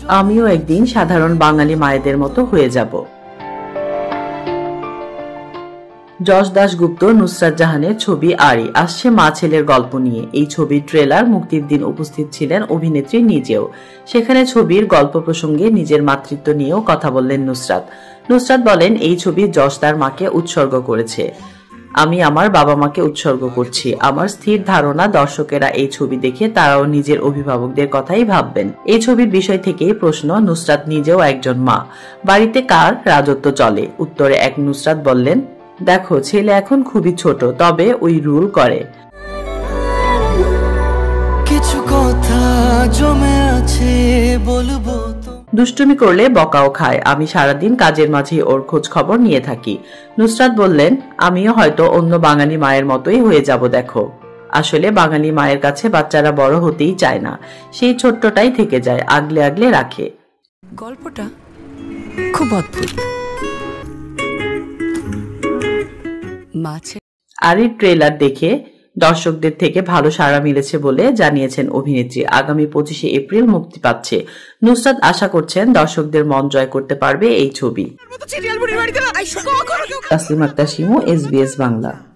আমিও একদিন সাধারণ বাঙালি মায়েদের মতো হয়ে যাব। যশ দাশগুপ্ত নুসরাত জাহানের ছবি আরি আসছে মা ছেলের গল্প নিয়ে। এই ছবির ট্রেলার মুক্তির দিন উপস্থিত ছিলেন অভিনেত্রী নিজেও। সেখানে ছবির গল্প প্রসঙ্গে নিজের মাতৃত্ব নিয়েও কথা বললেন নুসরাত। নুসরাত বলেন, এই ছবি যশ তার মাকে উৎসর্গ করেছে। আমি আমার বাবা মাকে উৎসর্গ করছি। আমার স্থির ধারণা দর্শকেরা এই ছবি দেখে তারাও নিজের অভিভাবকদের কথাই ভাববেন। এই ছবির বিষয় থেকেই প্রশ্ন, নুসরাত নিজেও একজন মা, বাড়িতে কার রাজত্ব চলে? উত্তরে এক নুসরাত বললেন, দেখো ছেলে এখন খুবই ছোট, তবে ওই রুল করে। কিছু কথা জমে আছে বলবো, দুষ্টুমি করলে বকাও খায়। আমি সারাদিন কাজের মাঝে ওর খোঁজ খবর নিয়ে থাকি। নুসরাত বললেন, আমিও হয়তো অন্য বাঙালি মায়ের মতোই হয়ে যাব। দেখো, আসলে বাঙালি মায়ের কাছে বাচ্চারা বড় হতেই চায় না, সেই ছোট্টটাই থেকে যায়, আগলে আগলে রাখে। গল্পটা খুব অদ্ভুত। আরির ট্রেলার দেখে দর্শকদের থেকে ভালো সাড়া মিলেছে বলে জানিয়েছেন অভিনেত্রী। আগামী 25শে এপ্রিল মুক্তি পাচ্ছে। নুসরাত আশা করছেন দর্শকদের মন জয় করতে পারবে এই ছবি। তাসলিমা আক্তার শিমু, SBS বাংলা।